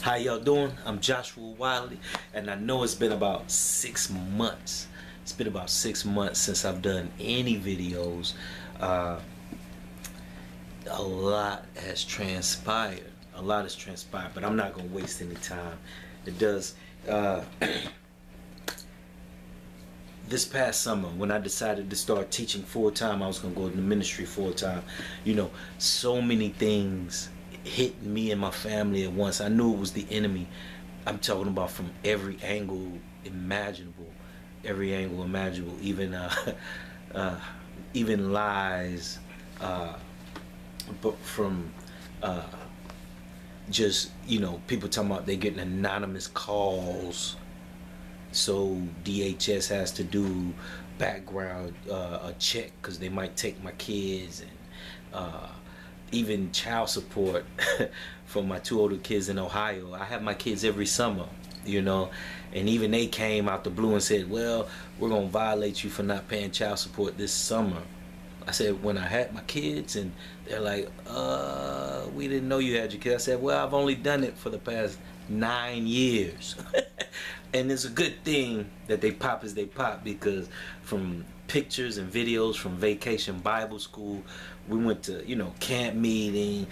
How y'all doing? I'm Joshua Wiley, and I know it's been about 6 months. It's been about 6 months since I've done any videos. A lot has transpired. A lot has transpired, but I'm not gonna waste any time. It does. This past summer, when I decided to start teaching full time, I was gonna go into ministry full time. You know, so many things hit me and my family at once. I knew it was the enemy. I'm talking about from every angle imaginable, even even lies, but from just, you know, people talking about they getting anonymous calls, so DHS has to do background a check because they might take my kids, and even child support for my 2 older kids in Ohio. I have my kids every summer, you know, and even they came out the blue and said, well, we're gonna violate you for not paying child support this summer. I said, when I had my kids, and they're like, we didn't know you had your kids. I said, well, I've only done it for the past 9 years. And it's a good thing that they pop as they pop, because from pictures and videos from Vacation Bible School, we went to, you know, camp meeting,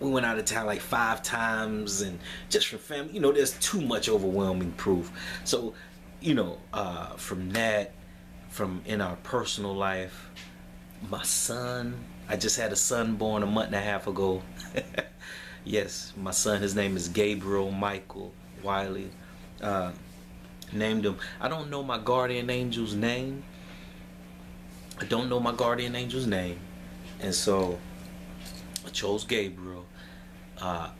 we went out of town like 5 times, and just from family, you know, there's too much overwhelming proof. So, you know, from that, from in our personal life, my son, I just had a son born a month and a half ago. Yes, my son, his name is Gabriel Michael Wiley. Named him. I don't know my guardian angel's name. And so I chose Gabriel,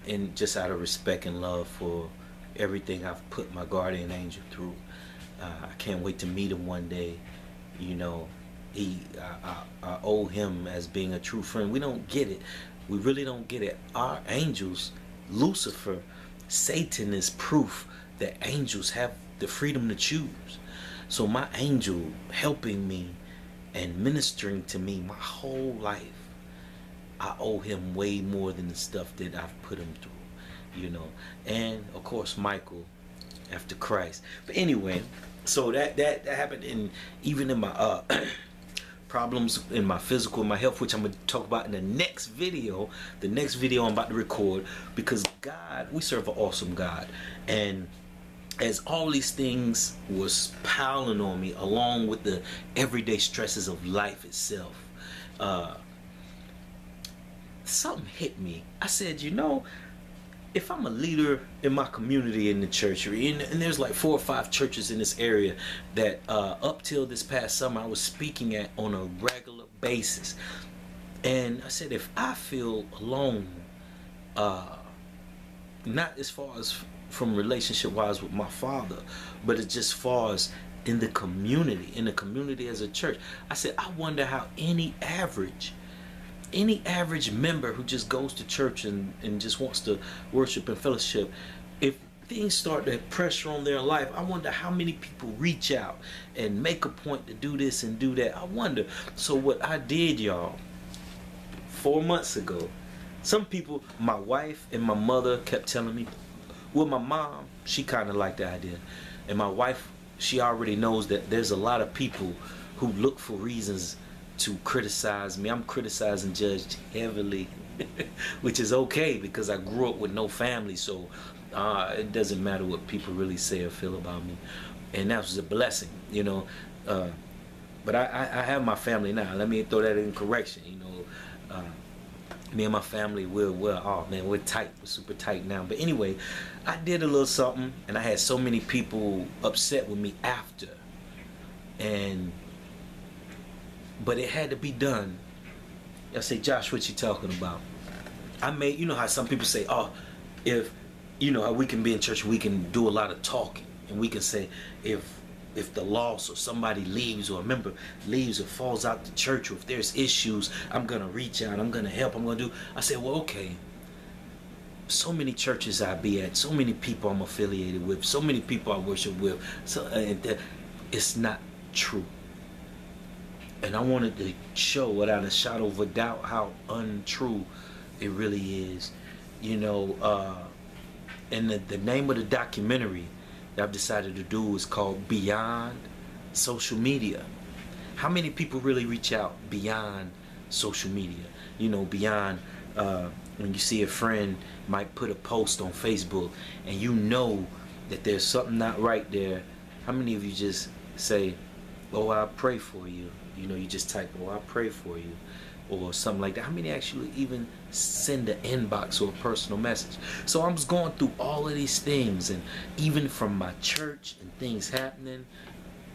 and just out of respect and love for everything I've put my guardian angel through. I can't wait to meet him one day. You know, I owe him as being a true friend. We don't get it. We really don't get it. Our angels, Lucifer, Satan, is proof that angels have the freedom to choose. So my angel helping me and ministering to me my whole life, I owe him way more than the stuff that I've put him through, you know. And of course Michael after Christ. But anyway, so that happened. And even in my problems in my physical, my health, which I'm going to talk about in the next video I'm about to record, because God, we serve an awesome God. And as all these things was piling on me, along with the everyday stresses of life itself, something hit me. I said, you know, if I'm a leader in my community in the church, and there's like 4 or 5 churches in this area that up till this past summer I was speaking at on a regular basis, and I said, if I feel alone, not as far as from relationship wise with my father, but it's just far as in the community as a church, I said, I wonder how any average member who just goes to church and just wants to worship and fellowship, if things start to have pressure on their life, I wonder how many people reach out and make a point to do this and do that. I wonder. So what I did, y'all, 4 months ago, some people, my wife and my mother kept telling me, well, my mom, she kind of liked the idea, and my wife, she already knows that there's a lot of people who look for reasons to criticize me. I'm criticized and judged heavily, which is okay, because I grew up with no family, so it doesn't matter what people really say or feel about me, and that was a blessing, you know. But I have my family now. Let me throw that in correction, you know. Me and my family, oh man, we're tight, we're super tight now. But anyway, I did a little something, and I had so many people upset with me after, but it had to be done. Y'all say, Josh, what you talking about? I made, you know how some people say, oh, if, you know how we can be in church, we can do a lot of talking, and we can say, if the loss or somebody leaves, or a member leaves or falls out the church, or if there's issues, I'm gonna reach out, I'm gonna help, I'm gonna do. I said, well, okay, so many churches I be at, so many people I'm affiliated with, so many people I worship with, so it's not true. And I wanted to show without a shadow of a doubt how untrue it really is. you know, and the name of the documentary that I've decided to do is called Beyond Social Media. How many people really reach out beyond social media? You know, beyond when you see a friend might put a post on Facebook and you know that there's something not right there. How many of you just say, oh, I pray for you? You know, you just type, oh, I pray for you, or something like that. How many actually even send an inbox or a personal message? So I'm just going through all of these things, and even from my church and things happening,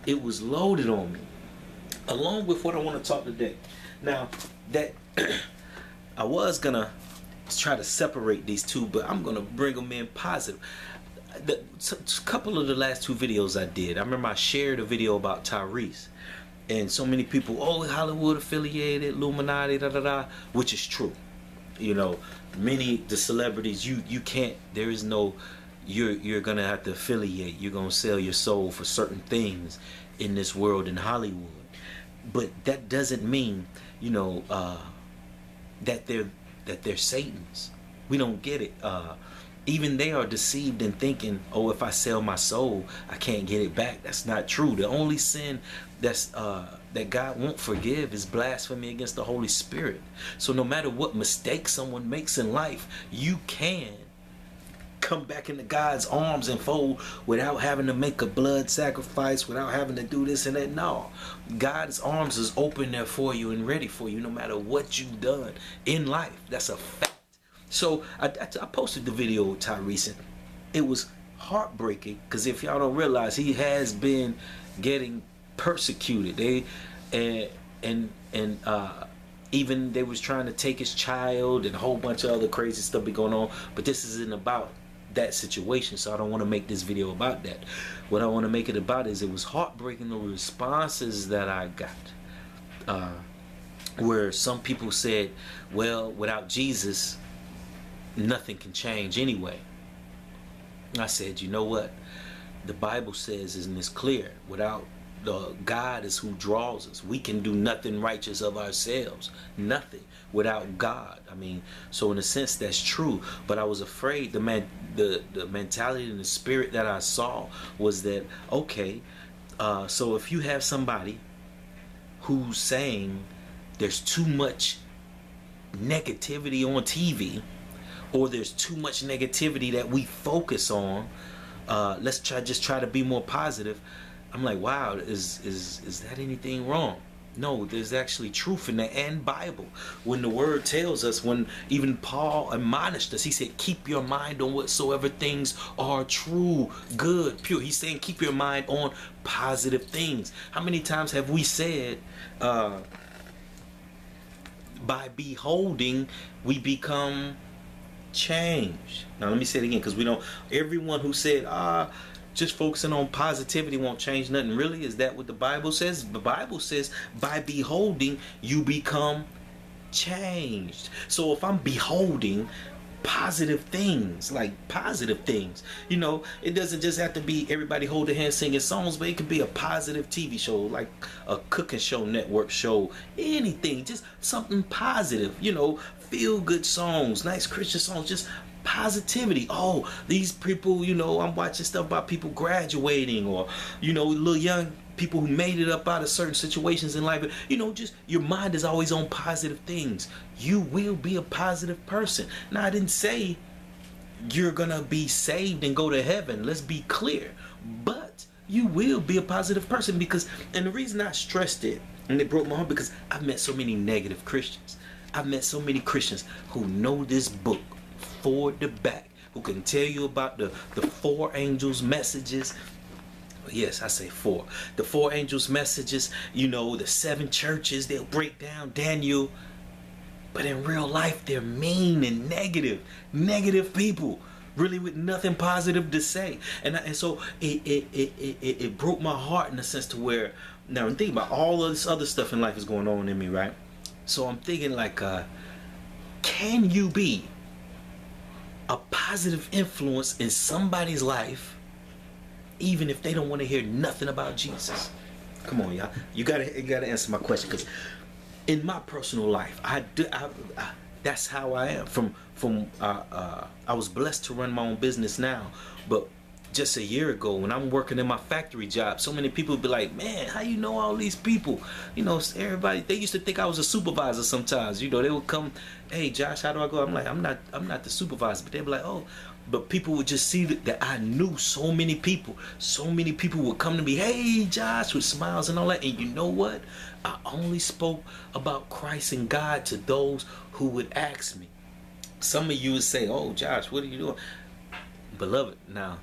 it was loaded on me, along with what I want to talk today. Now, that I was gonna try to separate these two, but I'm gonna bring them in positive. A couple of the last two videos I did, I remember I shared a video about Tyrese, and so many people, oh, Hollywood affiliated, Illuminati, da da da, which is true. You know, the celebrities, you can't, there is no, you're gonna have to affiliate, you're gonna sell your soul for certain things in this world in Hollywood. But that doesn't mean, you know, that they're Satans. We don't get it. Even they are deceived in thinking, oh, if I sell my soul, I can't get it back. That's not true. The only sin that God won't forgive is blasphemy against the Holy Spirit. So no matter what mistake someone makes in life, you can come back into God's arms and fold without having to make a blood sacrifice, without having to do this and that. No, God's arms is open there for you and ready for you no matter what you've done in life. That's a fact. So I posted the video with Tyrese, and it was heartbreaking, because if y'all don't realize, he has been getting persecuted. Even they was trying to take his child, and a whole bunch of other crazy stuff be going on. But this isn't about that situation, so I don't want to make this video about that. What I want to make it about is, it was heartbreaking, the responses that I got, where some people said, well, without Jesus, nothing can change anyway. I said, you know what? The Bible says, and it's clear, without God is who draws us. We can do nothing righteous of ourselves. Nothing without God. I mean, so in a sense, that's true. But I was afraid, the mentality and the spirit that I saw was that, okay, so if you have somebody who's saying there's too much negativity on TV, or there's too much negativity that we focus on, let's just try to be more positive. I'm like, wow, is that anything wrong? No, there's actually truth in that, and Bible. When the word tells us, when even Paul admonished us, he said, keep your mind on whatsoever things are true, good, pure. He's saying keep your mind on positive things. How many times have we said, by beholding, we become changed? Now let me say it again, because we don't, everyone who said, just focusing on positivity won't change nothing. Really, is that what the Bible says? The Bible says by beholding you become changed. So if I'm beholding positive things, like positive things, you know, it doesn't just have to be everybody holding hands singing songs, but it could be a positive TV show, like a cooking show, network show, anything, just something positive, you know, feel good songs, nice Christian songs, just positivity. Oh, these people, you know, I'm watching stuff about people graduating, or, you know, little young people who made it up out of certain situations in life. You know, just your mind is always on positive things. You will be a positive person. Now, I didn't say you're gonna be saved and go to heaven. Let's be clear. But you will be a positive person, because, and the reason I stressed it, and it broke my heart, because I've met so many negative Christians. I've met so many Christians who know this book forward to back, who can tell you about the four angels messages. Yes, I say four. The four angels messages, you know, the seven churches, they'll break down Daniel. But in real life, they're mean and negative people, really with nothing positive to say. And so it broke my heart in a sense to where, now I'm thinking about all of this other stuff in life is going on in me, right? So I'm thinking like, can you be a positive influence in somebody's life even if they don't want to hear nothing about Jesus? Come on, y'all. You gotta answer my question, because in my personal life, That's how I am. I was blessed to run my own business now, but just a year ago when I'm working in my factory job, so many people would be like, man, how you know all these people? You know, everybody, they used to think I was a supervisor sometimes. You know, they would come, hey Josh, how do I go? I'm like, I'm not the supervisor. But they'd be like, oh, but people would just see that I knew so many people. So many people would come to me, hey Josh, with smiles and all that. And you know what? I only spoke about Christ and God to those who would ask me. Some of you would say, oh Josh, what are you doing? Beloved, now,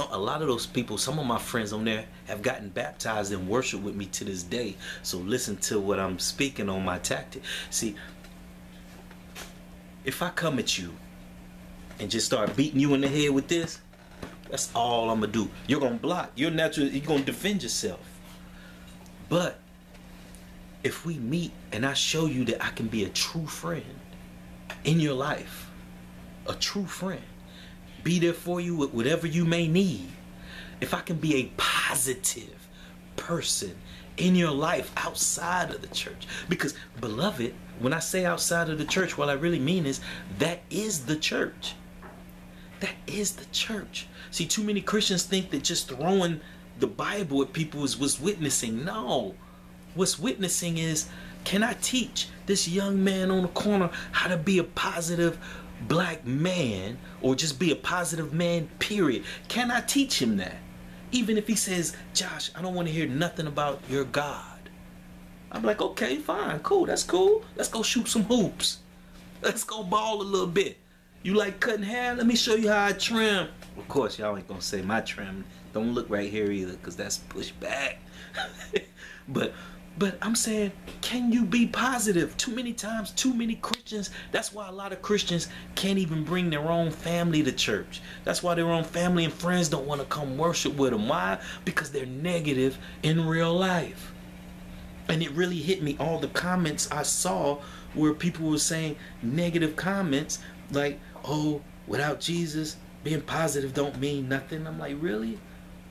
a lot of those people, some of my friends on there have gotten baptized and worship with me to this day. So listen to what I'm speaking on, my tactic. See, if I come at you and just start beating you in the head with this, that's all I'm gonna do. You're gonna block. You're gonna defend yourself. But if we meet and I show you that I can be a true friend in your life, a true friend, be there for you with whatever you may need. If I can be a positive person in your life outside of the church. Because, beloved, when I say outside of the church, what I really mean is that is the church. That is the church. See, too many Christians think that just throwing the Bible at people was witnessing. No. What's witnessing is, can I teach this young man on the corner how to be a positive black man, or just be a positive man, period? Can I teach him that? Even if he says, Josh, I don't want to hear nothing about your God. I'm like, okay, fine, cool, that's cool. Let's go shoot some hoops. Let's go ball a little bit. You like cutting hair? Let me show you how I trim. Of course, y'all ain't gonna say my trim. Don't look right here either, because that's pushed back. But I'm saying, can you be positive? Too many times, too many Christians, that's why a lot of Christians can't even bring their own family to church. That's why their own family and friends don't want to come worship with them. Why? Because they're negative in real life. And it really hit me, all the comments I saw where people were saying negative comments like, oh, without Jesus, being positive don't mean nothing. I'm like, really?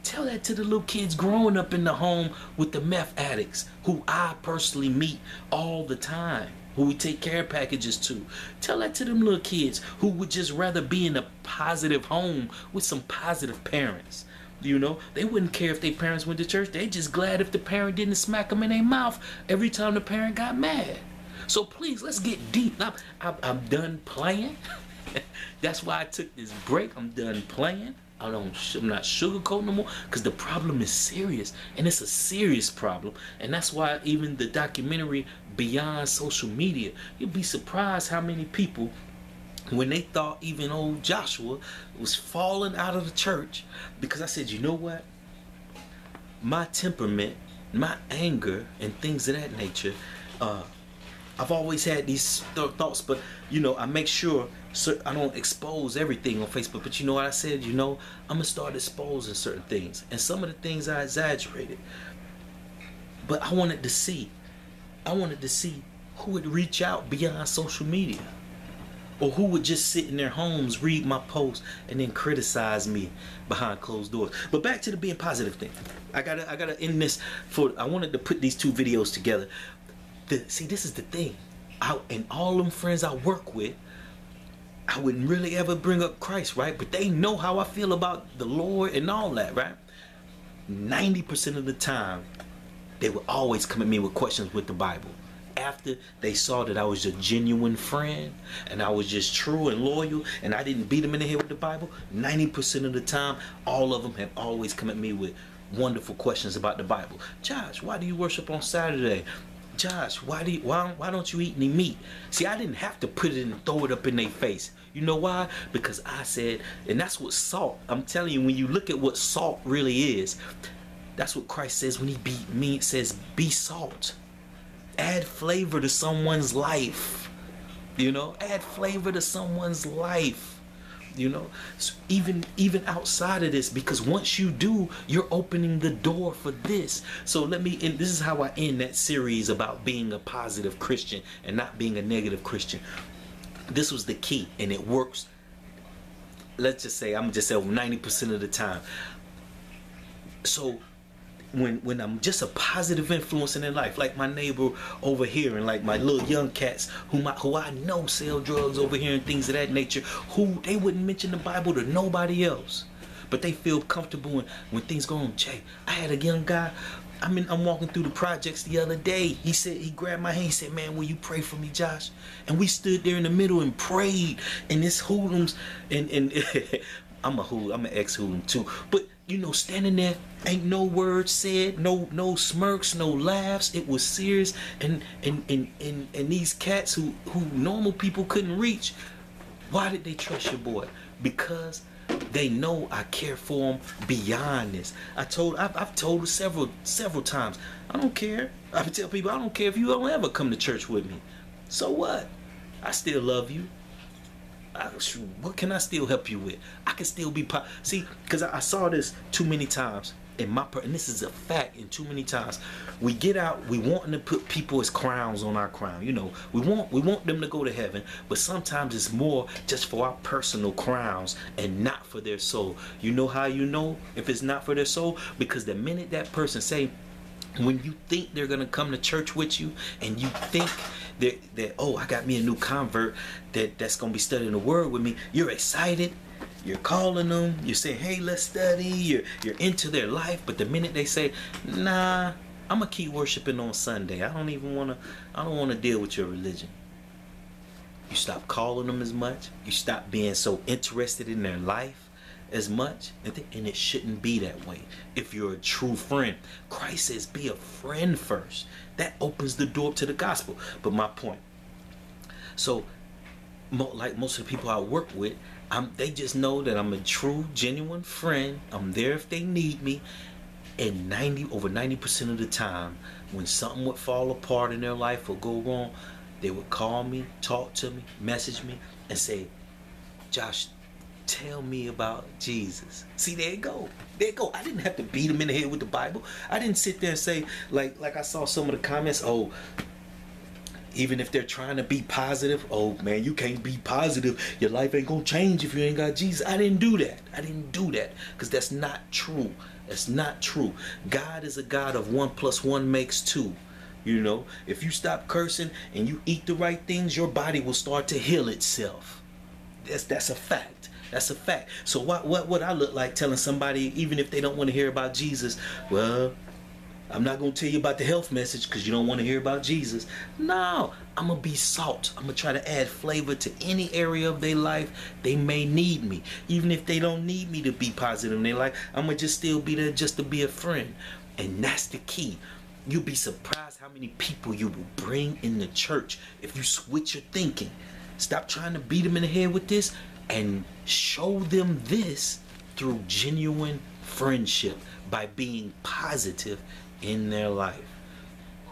Tell that to the little kids growing up in the home with the meth addicts, who I personally meet all the time, who we take care packages to. Tell that to them little kids who would just rather be in a positive home with some positive parents. You know, they wouldn't care if their parents went to church. They just glad if the parent didn't smack them in their mouth every time the parent got mad. So please, let's get deep. I'm done playing. That's why I took this break. I'm done playing. I'm not sugarcoating no more, because the problem is serious, and it's a serious problem. And that's why even the documentary Beyond Social Media, you'd be surprised how many people, when they thought even old Joshua was falling out of the church, because I said, you know what, my temperament, my anger and things of that nature, I've always had these thoughts, but you know, I make sure I don't expose everything on Facebook. But you know what I said? You know, I'm gonna start exposing certain things, and some of the things I exaggerated. But I wanted to see who would reach out beyond social media, or who would just sit in their homes, read my posts, and then criticize me behind closed doors. But back to the being positive thing. I gotta end this. I wanted to put these two videos together. See, this is the thing. And all them friends I work with, I wouldn't really ever bring up Christ, right? But they know how I feel about the Lord and all that, right? 90% of the time, they would always come at me with questions with the Bible. After they saw that I was a genuine friend and I was just true and loyal and I didn't beat them in the head with the Bible, 90% of the time, all of them have always come at me with wonderful questions about the Bible. Josh, why do you worship on Saturday? Josh, why don't you eat any meat? See, I didn't have to put it and throw it up in their face. You know why? Because I said, and that's what salt, I'm telling you, when you look at what salt really is, that's what Christ says when he beat me. It says, be salt. Add flavor to someone's life. You know, add flavor to someone's life. You know, so even outside of this, because once you do, you're opening the door for this. So let me end. This is how I end that series about being a positive Christian and not being a negative Christian. This was the key, and it works. Let's just say, I'm just saying 90% of the time. So when I'm just a positive influence in their life, like my neighbor over here, and like my little young cats who I know sell drugs over here and things of that nature, who they wouldn't mention the Bible to nobody else, but they feel comfortable when things go on. Jay, I had a young guy. I'm walking through the projects the other day. He grabbed my hand. He said, "Man, will you pray for me, Josh?" And we stood there in the middle and prayed. And this hoodlums, and I'm an ex-hoodlum too. But you know, standing there, ain't no words said, no smirks, no laughs. It was serious. And these cats who normal people couldn't reach, why did they trust your boy? Because they know I care for them beyond this. I've told several times, I don't care. I tell people, I don't care if you don't ever come to church with me. So what? I still love you. What can I still help you with? I can still be see, because I saw this too many times in and this is a fact. In too many times we get out, we wanting to put people as crowns on our crown. You know, we want them to go to heaven, but sometimes it's more just for our personal crowns and not for their soul. You know how you know if it's not for their soul? Because the minute that person say, when you think they're gonna come to church with you, and you think that oh, I got me a new convert that's gonna be studying the word with me, you're excited, you're calling them, you're saying, hey, let's study, you're into their life. But the minute they say, nah, I'm gonna keep worshiping on Sunday, I don't wanna deal with your religion, you stop calling them as much, you stop being so interested in their life as much, and it shouldn't be that way. If you're a true friend, Christ says be a friend first. That opens the door to the gospel. But my point, so like most of the people I work with, they just know that I'm a true, genuine friend. I'm there if they need me. And over 90% of the time, when something would fall apart in their life or go wrong, they would call me, talk to me, message me, and say, Josh, tell me about Jesus. See, there you go. There you go. I didn't have to beat them in the head with the Bible. I didn't sit there and say, like I saw some of the comments, oh, even if they're trying to be positive, oh man, you can't be positive. Your life ain't gonna change if you ain't got Jesus. I didn't do that. I didn't do that, because that's not true. That's not true. God is a God of 1 + 1 makes 2. You know, if you stop cursing and you eat the right things, your body will start to heal itself. That's a fact. That's a fact. So what would I look like telling somebody, even if they don't want to hear about Jesus, well, I'm not going to tell you about the health message because you don't want to hear about Jesus. No, I'm going to be salt. I'm going to try to add flavor to any area of their life they may need me. Even if they don't need me to be positive in their life, I'm going to just still be there just to be a friend. And that's the key. You'll be surprised how many people you will bring in the church if you switch your thinking. Stop trying to beat them in the head with this and show them this through genuine friendship by being positive in their life.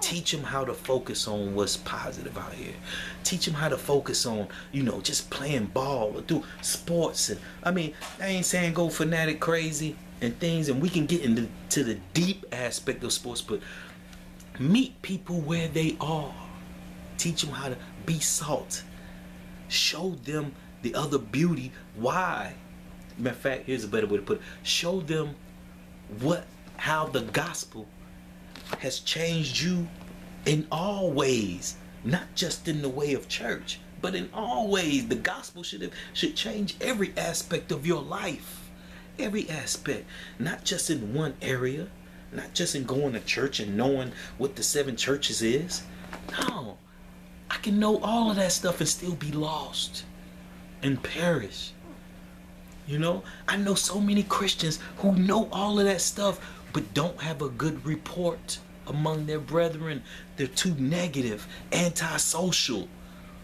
Teach them how to focus on what's positive out here. Teach them how to focus on, you know, just playing ball or do sports. And I mean, I ain't saying go fanatic crazy and things, and we can get into the deep aspect of sports, but meet people where they are. Teach them how to be salt. Show them the other beauty. Why? Matter of fact, here's a better way to put it. Show them how the gospel has changed you in all ways, not just in the way of church, but in all ways. The gospel should change every aspect of your life, every aspect, not just in one area, not just in going to church and knowing what the 7 churches is. No, I can know all of that stuff and still be lost and perish. You know, I know so many Christians who know all of that stuff but don't have a good report among their brethren. They're too negative, antisocial,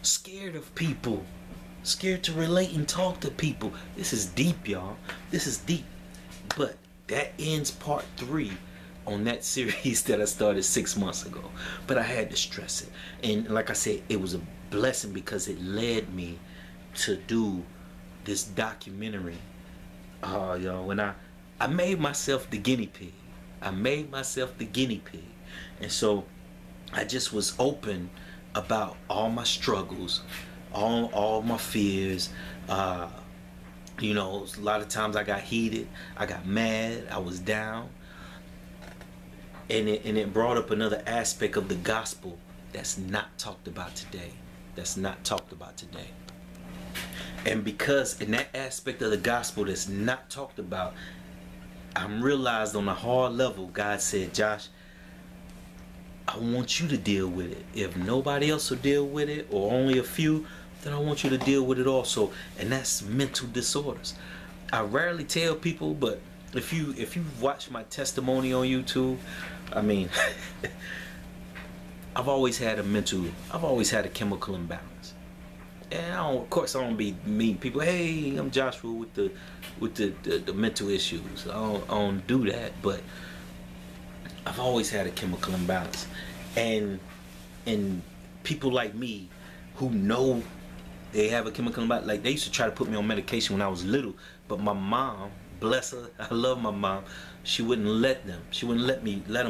scared of people, scared to relate and talk to people. This is deep, y'all. This is deep. But that ends part 3 on that series that I started 6 months ago. But I had to stress it. And like I said, it was a blessing because it led me to do this documentary. Y'all, when I made myself the guinea pig. I made myself the guinea pig. And so I just was open about all my struggles, all my fears. You know, a lot of times I got heated, I got mad, I was down. And it brought up another aspect of the gospel that's not talked about today. That's not talked about today. And because in that aspect of the gospel that's not talked about, I'm realized on a hard level, God said, Josh, I want you to deal with it. If nobody else will deal with it, or only a few, then I want you to deal with it also. And that's mental disorders. I rarely tell people, but if you watch my testimony on YouTube, I mean, I've always had a chemical imbalance. And of course I don't be meeting people, hey, I'm Joshua with the mental issues. I don't do that, but I've always had a chemical imbalance. And people like me who know they have a chemical imbalance, like they used to try to put me on medication when I was little, but my mom, bless her, I love my mom, she wouldn't let them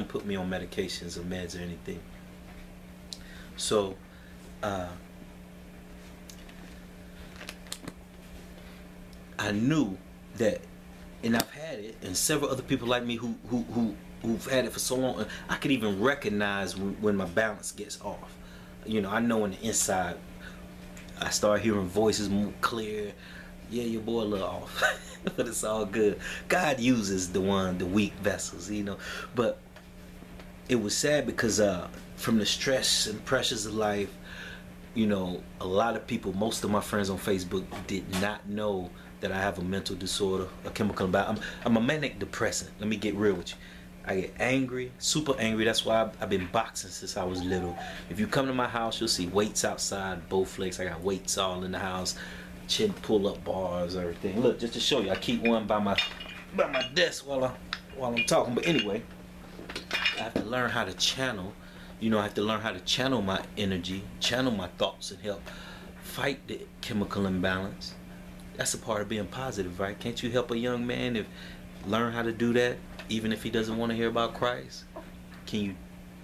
put me on medications or meds or anything. So I knew that, and I've had it, and several other people like me who've had it for so long, I could even recognize when my balance gets off. You know, I know on the inside, I start hearing voices more clear. Yeah, your boy a little off, but it's all good. God uses the weak vessels, you know. But it was sad because from the stress and pressures of life, you know, a lot of people, most of my friends on Facebook did not know that I have a mental disorder, a chemical imbalance. I'm a manic depressant. Let me get real with you. I get angry, super angry. That's why I've been boxing since I was little. If you come to my house, you'll see weights outside, Bowflex. I got weights all in the house, chin pull-up bars, everything. Look, just to show you, I keep one by my desk while I'm talking. But anyway, I have to learn how to channel. You know, I have to learn how to channel my energy, channel my thoughts, and help fight the chemical imbalance. That's a part of being positive, right? Can't you help a young man learn how to do that, even if he doesn't want to hear about Christ? Can you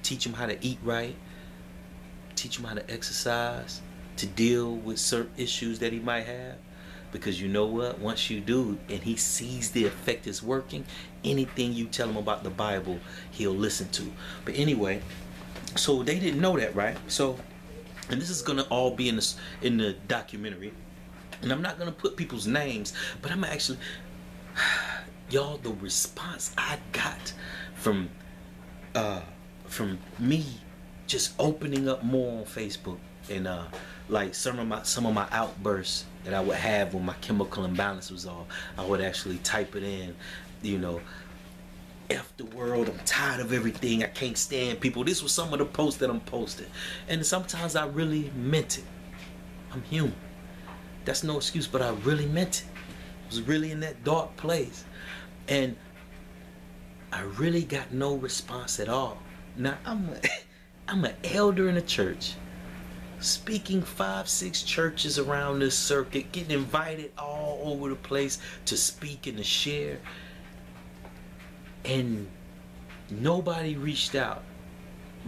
teach him how to eat right? Teach him how to exercise, to deal with certain issues that he might have? Because you know what? Once you do, and he sees the effect is working, anything you tell him about the Bible, he'll listen to. But anyway, so they didn't know that, right? So, and this is gonna all be in the documentary. And I'm not gonna put people's names, but I'm actually, y'all, the response I got from me just opening up more on Facebook, and like some of my outbursts that I would have when my chemical imbalance was off, I would actually type it in, you know, F the world, I'm tired of everything, I can't stand people. This was some of the posts that I'm posting, and sometimes I really meant it. I'm human. That's no excuse, but I really meant it. I was really in that dark place, and I really got no response at all. Now I'm an elder in a church, speaking 5-6 churches around this circuit, getting invited all over the place to speak and to share, and nobody reached out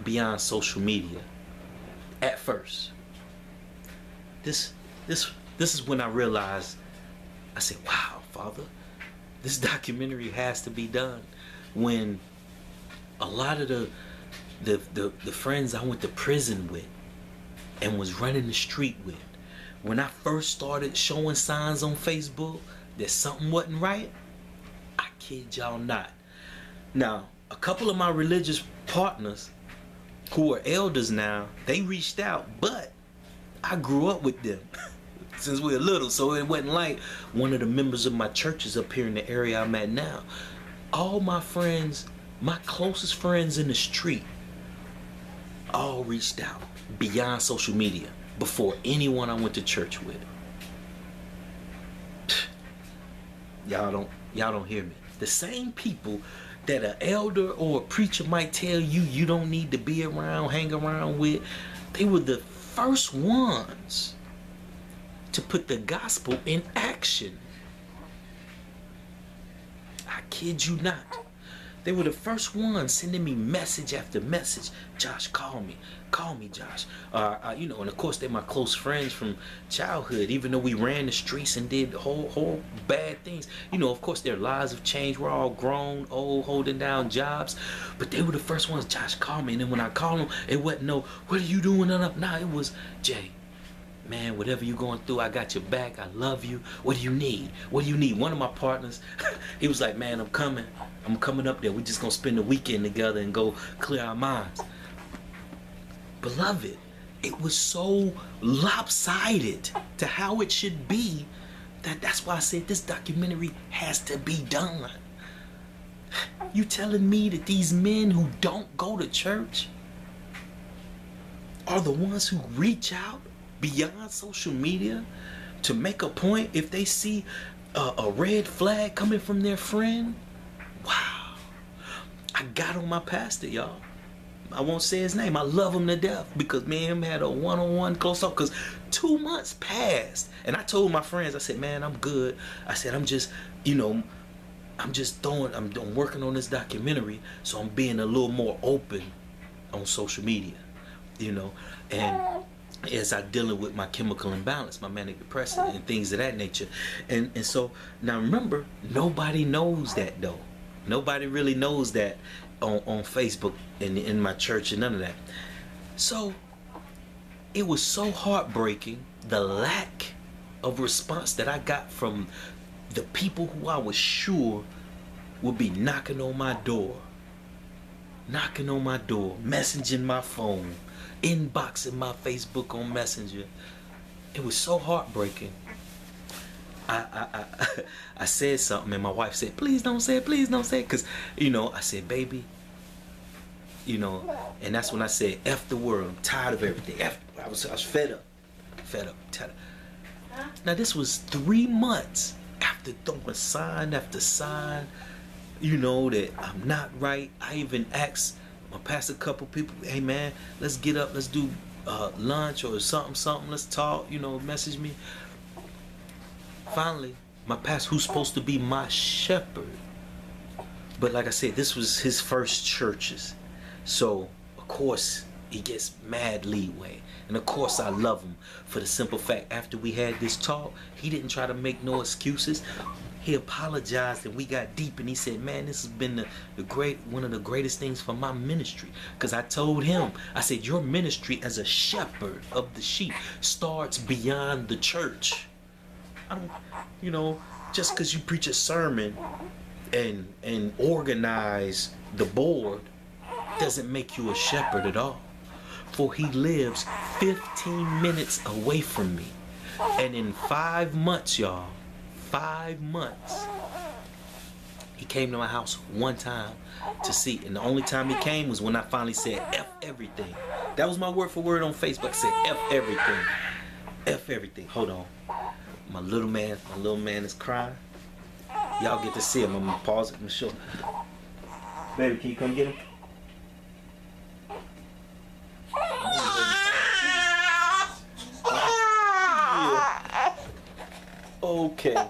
beyond social media at first. This is when I realized, I said, wow, Father, this documentary has to be done. When a lot of the friends I went to prison with and was running the street with, when I first started showing signs on Facebook that something wasn't right, I kid y'all not. Now, a couple of my religious partners who are elders now, they reached out, but I grew up with them since we were little, so it wasn't like one of the members of my churches up here in the area I'm at now. All my friends, my closest friends in the street, all reached out beyond social media before anyone I went to church with. Y'all don't hear me. The same people that an elder or a preacher might tell you you don't need to be around, hang around with, they were the first ones to put the gospel in action. I kid you not. They were the first ones sending me message after message. Josh, call me. Call me, Josh. You know, and of course they're my close friends from childhood. Even though we ran the streets and did whole bad things. You know, of course their lives have changed. We're all grown, old, holding down jobs. But they were the first ones. Josh, call me. And then when I called them, it wasn't no, what are you doing? Nah, it was, Jay, man, whatever you're going through, I got your back. I love you. What do you need? What do you need? One of my partners, he was like, man, I'm coming up there. We're just going to spend the weekend together and go clear our minds. Beloved, it was so lopsided to how it should be that's why I said this documentary has to be done. You telling me that these men who don't go to church are the ones who reach out beyond social media to make a point if they see a red flag coming from their friend? Wow. I got on my pastor, y'all. I won't say his name. I love him to death because me and him had a one-on-one close up because 2 months passed. And I told my friends, I said, man, I'm good. I said, I'm just, you know, I'm working on this documentary, so I'm being a little more open on social media, you know, and as I dealing with my chemical imbalance, my manic depressive and things of that nature. And so now remember, nobody knows that though. Nobody really knows that on Facebook and in my church and none of that. So it was so heartbreaking, the lack of response that I got from the people who I was sure would be knocking on my door, messaging my phone, inboxing my Facebook on Messenger. It was so heartbreaking. I said something and my wife said, please don't say it, because, you know, I said, baby, you know, and that's when I said, F the world, I'm tired of everything. I was fed up, tired. Now this was 3 months after throwing sign after sign, you know, that I'm not right. I even asked my pastor, a couple people, hey man, let's get up, let's do lunch or something, let's talk, you know, message me. Finally, my pastor, who's supposed to be my shepherd, but like I said, this was his first churches, so of course he gets mad leeway, and of course I love him for the simple fact, after we had this talk, he didn't try to make no excuses. He apologized and we got deep, and he said, man, this has been one of the greatest things for my ministry. Because I told him, I said, your ministry as a shepherd of the sheep starts beyond the church. I don't, you know, just because you preach a sermon and organize the board doesn't make you a shepherd at all. For he lives 15 minutes away from me. And in 5 months, y'all, 5 months, he came to my house one time to see, and the only time he came was when I finally said F everything. That was my word for word on Facebook. I said F everything. F everything. Hold on. My little man is crying. Y'all get to see him. I'm gonna pause it. I'm sure. Baby, can you come get him? Yeah. Okay.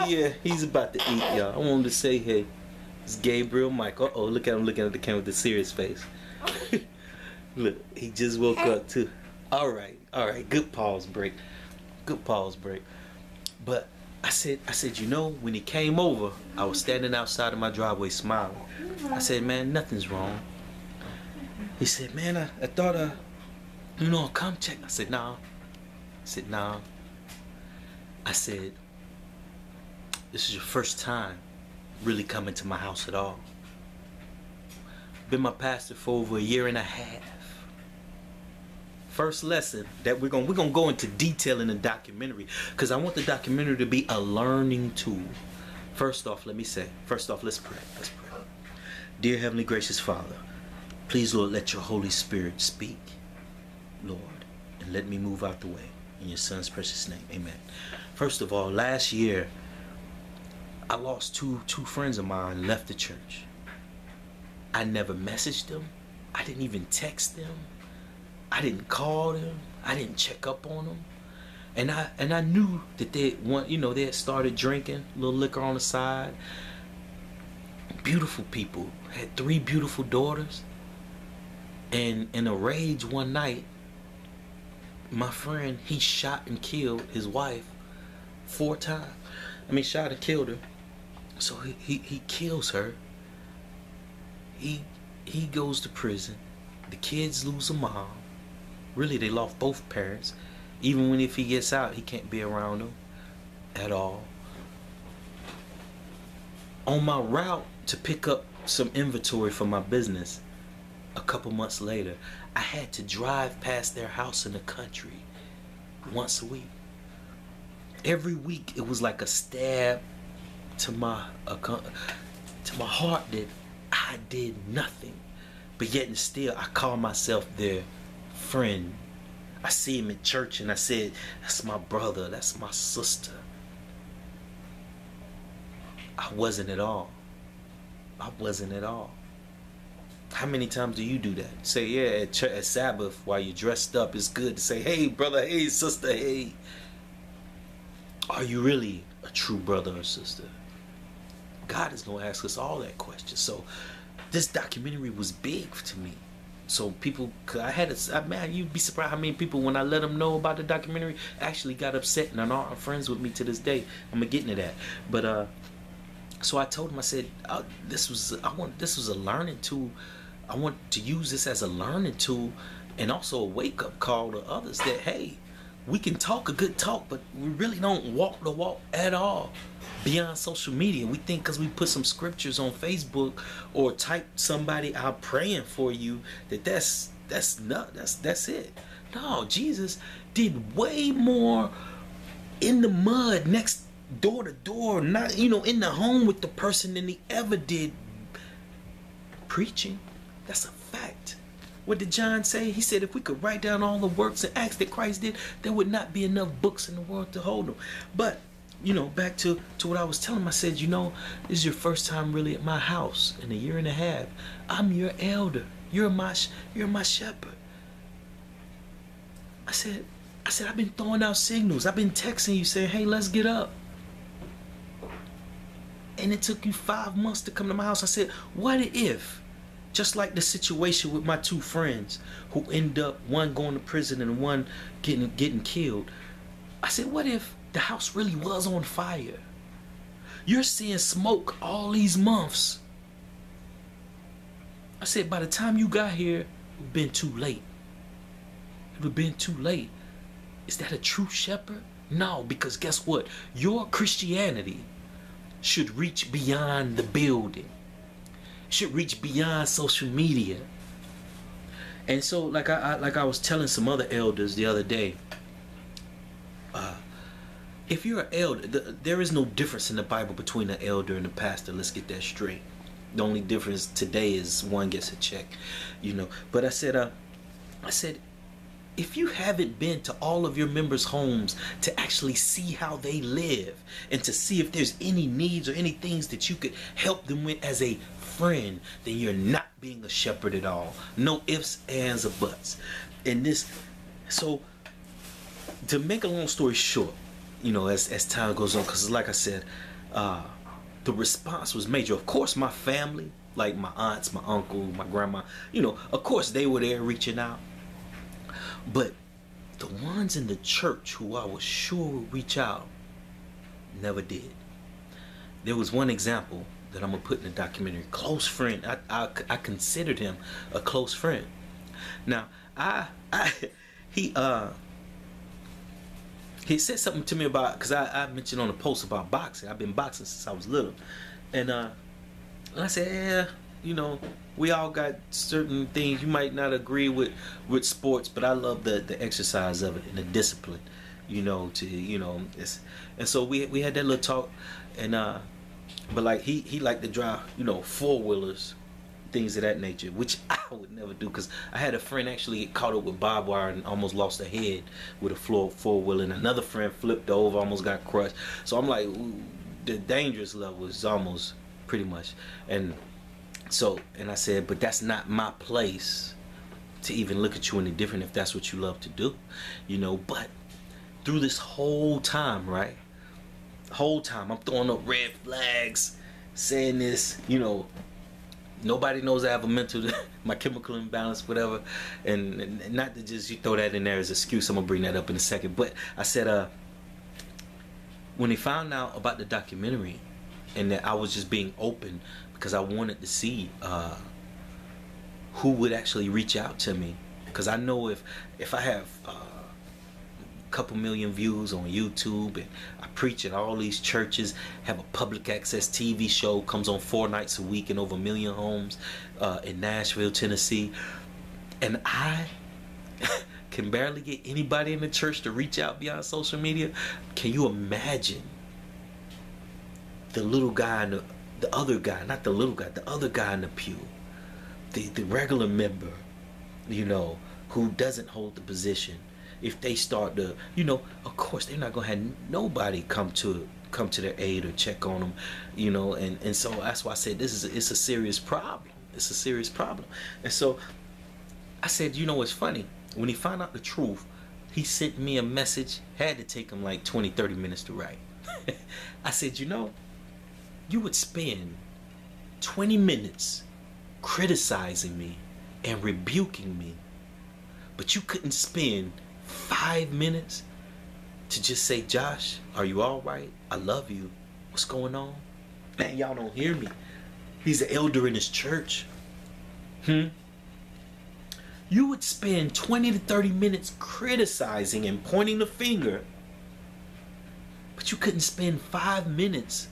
Yeah, he's about to eat, y'all. I wanted to say, hey, it's Gabriel Mike. Uh-oh, look at him looking at the camera with a serious face. Look, he just woke up too. All right. Good pause break. But I said, you know, when he came over, I was standing outside of my driveway smiling. I said, man, nothing's wrong. He said, man, I thought, you know, I'll come check. I said, nah. I said, this is your first time really coming to my house at all. Been my pastor for over 1.5 years. First lesson that we're gonna go into detail in the documentary, because I want the documentary to be a learning tool. First off, let's pray. Dear Heavenly Gracious Father, please, Lord, let your Holy Spirit speak, Lord, and let me move out the way. In your Son's precious name, amen. First of all, last year, I lost two friends of mine, left the church. I never messaged them. I didn't even text them. I didn't call them. I didn't check up on them. And I knew that they had started drinking a little liquor on the side. beautiful people, had 3 beautiful daughters. And in a rage one night, my friend, he shot and killed his wife 4 times. I mean, shot and killed her. So he kills her. He goes to prison. The kids lose a mom. Really, they lost both parents. Even when if he gets out, he can't be around them at all. On my route to pick up some inventory for my business, a couple months later, I had to drive past their house in the country once a week. Every week, it was like a stab to my heart that I did nothing. But yet and still, I call myself their friend. I see him in church and I said, that's my brother, that's my sister. I wasn't at all. I wasn't at all. How many times do you do that? Say, yeah, at Sabbath while you're dressed up, it's good to say, hey, brother, hey, sister, hey. Are you really a true brother or sister? God is going to ask us all that question. So this documentary was big to me. So people, man, you'd be surprised how many people, when I let them know about the documentary, actually got upset and are friends with me to this day. I'm gonna get into that. But so I told him, I said, this was a learning tool. I want to use this as a learning tool and also a wake-up call to others that, hey, we can talk a good talk, but we really don't walk the walk at all beyond social media. We think because we put some scriptures on Facebook or type somebody out praying for you that's it. No, Jesus did way more in the mud, next door to door, not in the home with the person than he ever did preaching. That's a fact. What did John say? He said if we could write down all the works and acts that Christ did, there would not be enough books in the world to hold them. But back to what I was telling him, I said, this is your first time really at my house in a year and a half. I'm your elder. You're my shepherd. I said, I've been throwing out signals. I've been texting you saying, hey, let's get up. And it took you 5 months to come to my house. I said, what if, just like the situation with my 2 friends who end up, one going to prison and one getting killed. I said, what if the house really was on fire? You're seeing smoke all these months. I said, by the time you got here, it would have been too late. It would have been too late. Is that a true shepherd? No, because guess what? Your Christianity should reach beyond the building. Should reach beyond social media. And so, like I was telling some other elders the other day, if you're an elder, there is no difference in the Bible between an elder and a pastor. Let's get that straight. The only difference today is one gets a check, But I said, if you haven't been to all of your members' homes to actually see how they live and to see if there's any needs or any things that you could help them with as a friend, then you're not being a shepherd at all. No ifs, ands, or buts. And so to make a long story short, as time goes on, because like I said, the response was major. Of course, my family, like my aunts, my uncle, my grandma, of course they were there reaching out. But the ones in the church who I was sure would reach out never did. There was one example that I'm gonna put in the documentary. Close friend. I considered him a close friend. Now he said something to me about, because I mentioned on a post about boxing. I've been boxing since I was little, and I said, yeah, we all got certain things. You might not agree with sports, but I love the exercise of it and the discipline, and so we had that little talk, and but like he liked to drive, 4-wheelers, things of that nature, which I would never do, because I had a friend actually get caught up with barbed wire and almost lost a head with a 4-wheeler, and another friend flipped over, almost got crushed. So I'm like, ooh, the dangerous level is almost pretty much, and I said, but that's not my place to even look at you any different if that's what you love to do, but through this whole time, right? I'm throwing up red flags, saying this, you know, nobody knows I have a mental, my chemical imbalance, whatever. And not to just you throw that in there as an excuse. I'm gonna bring that up in a second. But I said, when they found out about the documentary, and that I was just being open because I wanted to see who would actually reach out to me, because I know if I have couple million views on YouTube and I preach at all these churches, have a public access TV show, comes on 4 nights a week in over 1 million homes in Nashville, Tennessee, and I can barely get anybody in the church to reach out beyond social media. Can you imagine the little guy in the other guy, not the little guy, the other guy in the pew, the regular member, you know, who doesn't hold the position? If they start to, you know, of course they're not gonna have nobody come to their aid or check on them, you know, and so that's why I said it's a serious problem. It's a serious problem. And so I said, you know, it's funny, when he found out the truth, he sent me a message, had to take him like 20-30 minutes to write. I said, you know, you would spend 20 minutes criticizing me and rebuking me, but you couldn't spend 5 minutes to just say, Josh, are you all right? I love you. What's going on? Man, y'all don't hear me. He's an elder in his church. You would spend 20 to 30 minutes criticizing and pointing the finger, but you couldn't spend 5 minutes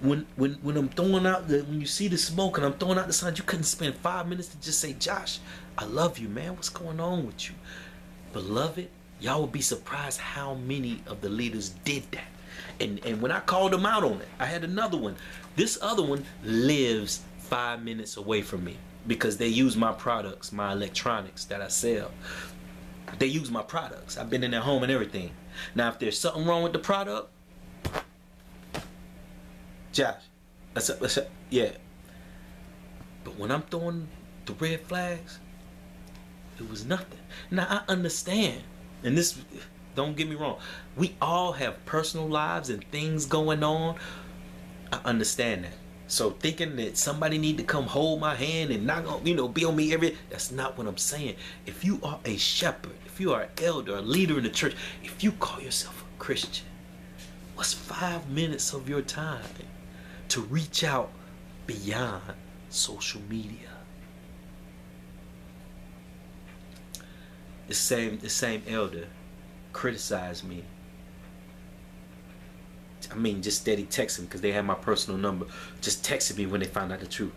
when I'm throwing out when you see the smoke and I'm throwing out the signs. You couldn't spend 5 minutes to just say, Josh, I love you, man. What's going on with you? Beloved, y'all would be surprised how many of the leaders did that. And when I called them out on it, I had another one. This other one lives 5 minutes away from me because they use my products, my electronics that I sell. They use my products. I've been in their home and everything. Now, if there's something wrong with the product, Josh, yeah. But when I'm throwing the red flags, it was nothing. Now I understand, and this, don't get me wrong, we all have personal lives and things going on. I understand that. So thinking that somebody need to come hold my hand and not gonna, you know, be on me that's not what I'm saying. If you are a shepherd, if you are an elder, a leader in the church, if you call yourself a Christian, what's 5 minutes of your time to reach out beyond social media? The same elder criticized me. I mean, just steady texting, because they had my personal number. Just texted me when they found out the truth.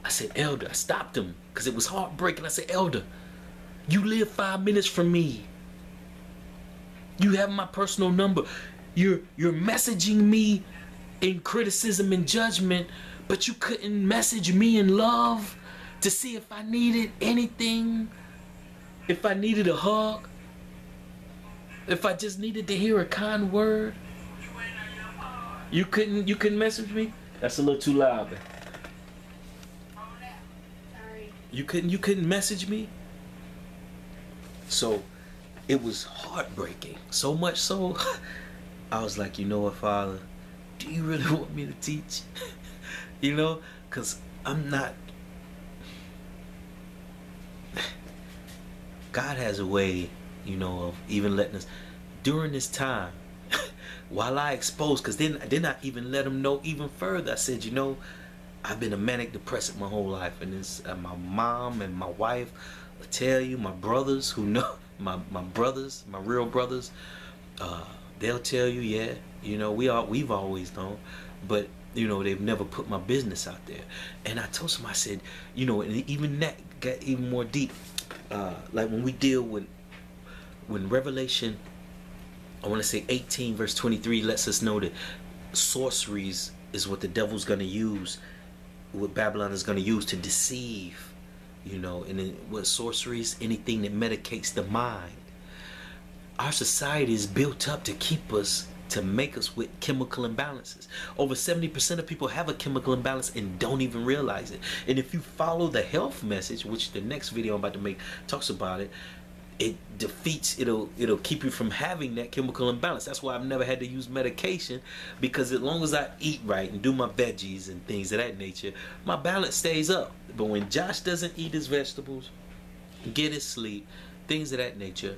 I said, Elder, I stopped him because it was heartbreaking. I said, Elder, you live 5 minutes from me. You have my personal number. You're messaging me in criticism and judgment, but you couldn't message me in love to see if I needed anything. If I needed a hug, if I just needed to hear a kind word, you couldn't message me. That's a little too loud, man. Sorry. You couldn't message me. So it was heartbreaking. So much so, I was like, you know what, Father, do you really want me to teach? You know, because I'm not. God has a way, you know, of even letting us during this time while I exposed, because then I even let them know even further. I said, you know, I've been a manic depressive my whole life, and it's my mom and my wife will tell you, my brothers who know, my brothers, my real brothers, they'll tell you, yeah, you know, we've always known, but you know, they've never put my business out there. And I told them, I said, you know, and even that got even more deep. Like when we deal with, when Revelation, I want to say 18 verse 23 lets us know that sorceries is what the devil's going to use, what Babylon is going to use to deceive, you know, and then what sorceries, anything that medicates the mind. Our society is built up to keep us, to make us with chemical imbalances. Over 70% of people have a chemical imbalance and don't even realize it. And if you follow the health message, which the next video I'm about to make talks about it, it defeats, it'll keep you from having that chemical imbalance. That's why I've never had to use medication, because as long as I eat right and do my veggies and things of that nature, my balance stays up. But when Josh doesn't eat his vegetables, get his sleep, things of that nature,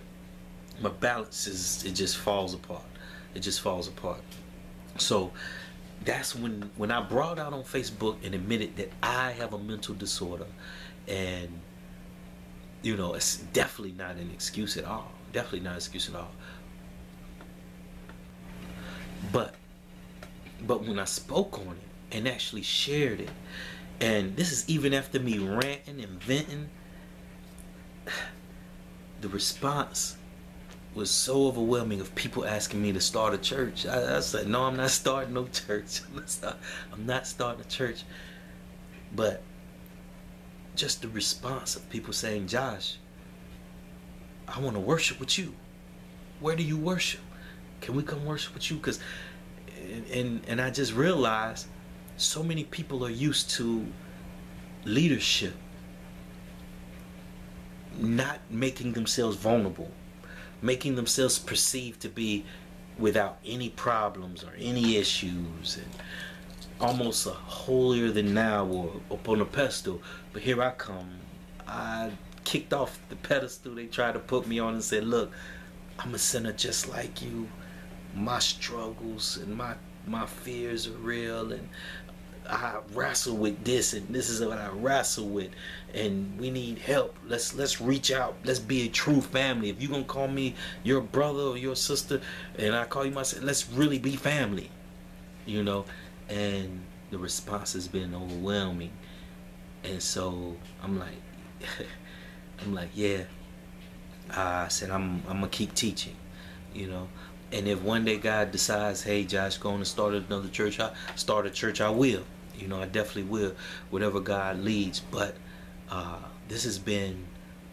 my balance it just falls apart. It just falls apart. So that's when I brought out on Facebook and admitted that I have a mental disorder. And you know, it's definitely not an excuse at all. Definitely not an excuse at all. But when I spoke on it and actually shared it, and this is even after me ranting and venting, the response was so overwhelming of people asking me to start a church. I said, no, I'm not starting no church. I'm not starting a church. But just the response of people saying, Josh, I want to worship with you. Where do you worship? Can we come worship with you? Because and I just realized so many people are used to leadership not making themselves vulnerable, making themselves perceived to be without any problems or any issues, and almost a holier than thou or up on a pedestal. But here I come. I kicked off the pedestal they tried to put me on and said, look, I'm a sinner just like you. My struggles and my fears are real, and I wrestle with this, and this is what I wrestle with, and we need help. Let's reach out. Let's be a true family. If you're gonna call me your brother or your sister, and I call you my sister, let's really be family, you know. And the response has been overwhelming, and so I'm like, yeah. I said I'm gonna keep teaching, you know. And if one day God decides, hey, Josh, going to start another church, I will. You know, I definitely will, whatever God leads. But this has been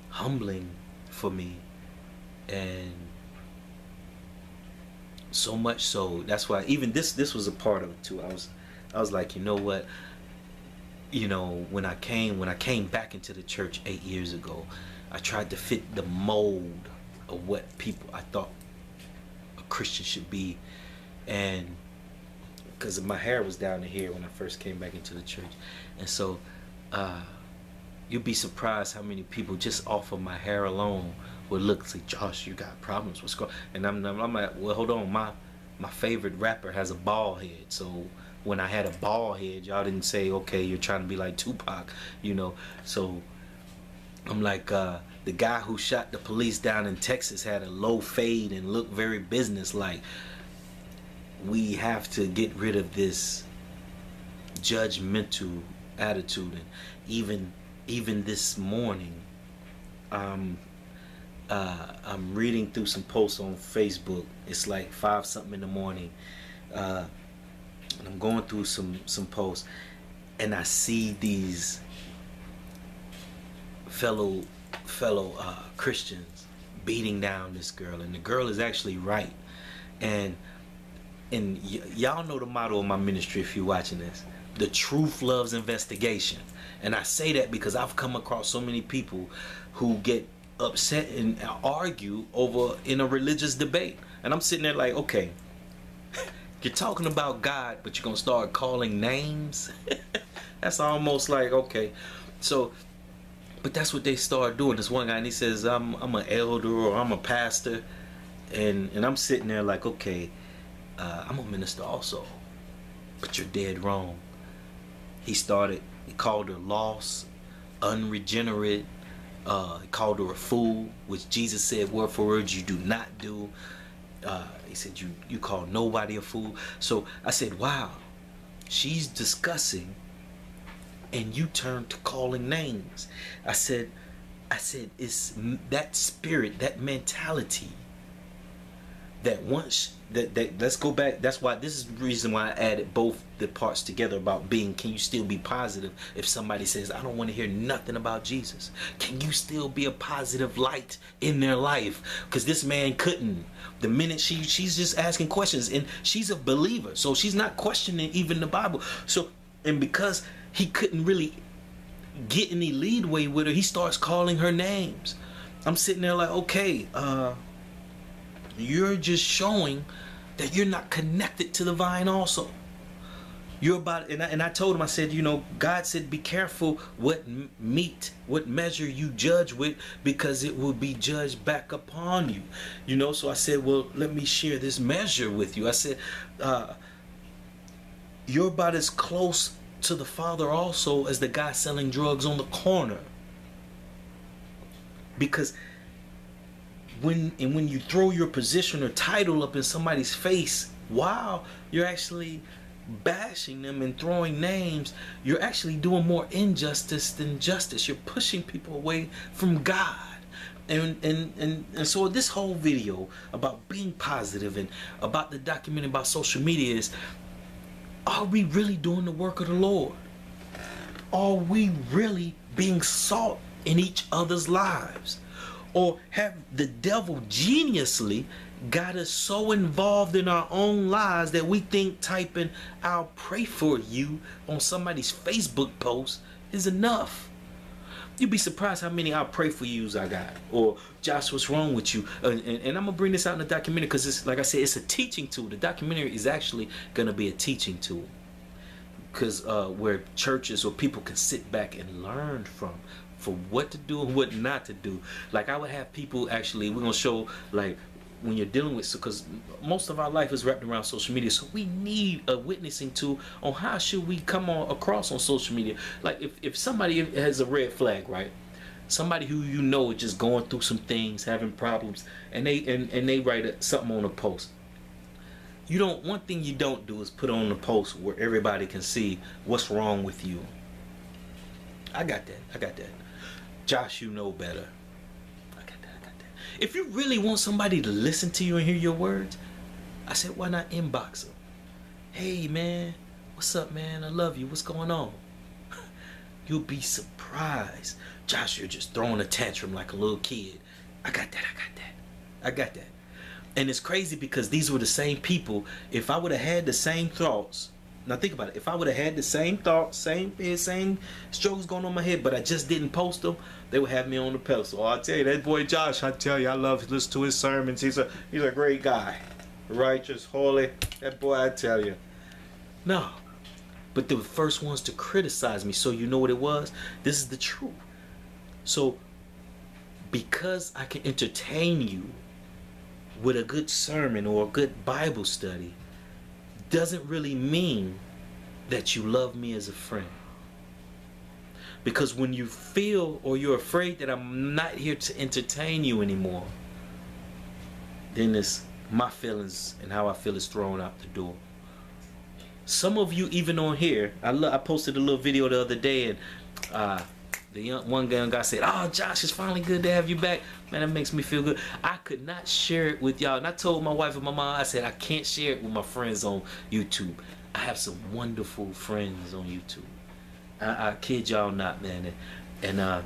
humbling for me, and so much so that's why even this was a part of it too. I was like, you know what? You know, when I came back into the church 8 years ago, I tried to fit the mold of what people I thought a Christian should be, and because my hair was down to here when I first came back into the church, and so you'd be surprised how many people just off of my hair alone would look and say, Josh, you got problems, what's going on? And I'm like, well, hold on, my favorite rapper has a bald head, so when I had a bald head, y'all didn't say, okay, you're trying to be like Tupac, you know. So I'm like, the guy who shot the police down in Texas had a low fade and looked very business-like. We have to get rid of this judgmental attitude. And even this morning, I'm reading through some posts on Facebook. It's like 5-something in the morning, and I'm going through some posts, and I see these fellow Christians beating down this girl, and the girl is actually right. And y'all know the motto of my ministry if you're watching this: the truth loves investigation. And I say that because I've come across so many people who get upset and argue over in a religious debate, and I'm sitting there like, okay, you're talking about God, but you're gonna start calling names. That's almost like, okay. So but that's what they start doing. This one guy, and he says, I'm an elder or I'm a pastor, and I'm sitting there like, okay, I'm a minister also, but you're dead wrong. He called her lost, unregenerate. He called her a fool, which Jesus said word for word you do not do. He said you call nobody a fool. So I said, wow, she's discussing, and you turn to calling names. I said it's that spirit, that mentality that once that let's go back. That's why this is the reason why I added both the parts together about being, can you still be positive if somebody says, I don't want to hear nothing about Jesus? Can you still be a positive light in their life? Because this man couldn't. The minute she's just asking questions, and she's a believer, so she's not questioning even the Bible. So, and because he couldn't really get any leadway with her, he starts calling her names. I'm sitting there like, okay, you're just showing that you're not connected to the vine also. You're about, and I told him, I said, you know, God said, be careful what what measure you judge with, because it will be judged back upon you. You know, so I said, well, let me share this measure with you. I said, you're about as close to the Father also as the guy selling drugs on the corner. Because when you throw your position or title up in somebody's face, wow, you're actually bashing them and throwing names, you're actually doing more injustice than justice. You're pushing people away from God. And so this whole video about being positive and about the documentary about social media is, are we really doing the work of the Lord? Are we really being salt in each other's lives? Or have the devil geniusly got us so involved in our own lives that we think typing "I'll pray for you" on somebody's Facebook post is enough? You'd be surprised how many "I'll pray for yous" I got. Or, "Josh, what's wrong with you?" And I'm going to bring this out in the documentary because, it's like I said, it's a teaching tool. The documentary is actually going to be a teaching tool. Because where churches or people can sit back and learn from, for what to do and what not to do. Like, I would have people actually, we're going to show, like, when you're dealing with, because most of our life is wrapped around social media, so we need a witnessing tool on how should we come on across on social media. Like, if somebody has a red flag, right, somebody who you know is just going through some things, having problems, and they write something on a post, one thing you don't do is put on the post where everybody can see what's wrong with you. I got that. Josh, you know better. I got that. If you really want somebody to listen to you and hear your words, I said, why not inbox them? Hey, man, what's up, man? I love you. What's going on? You'll be surprised. Josh, you're just throwing a tantrum like a little kid. I got that. And it's crazy because these were the same people. If I would have had the same thoughts, now think about it. If I would have had the same thoughts, same strokes going on my head, but I just didn't post them, they would have me on the pedestal. Oh, I tell you, that boy Josh, I tell you, I love to listen to his sermons. He's a great guy. Righteous, holy. That boy, I tell you. No. But they were the first ones to criticize me. So you know what it was? This is the truth. So because I can entertain you with a good sermon or a good Bible study, doesn't really mean that you love me as a friend. Because when you feel or you're afraid that I'm not here to entertain you anymore, then it's my feelings and how I feel is thrown out the door. Some of you, even on here, I posted a little video the other day, and one young guy said, "Oh, Josh, it's finally good to have you back." Man, that makes me feel good. I could not share it with y'all. And I told my wife and my mom, I said, I can't share it with my friends on YouTube. I have some wonderful friends on YouTube. I kid y'all not, man. And I'm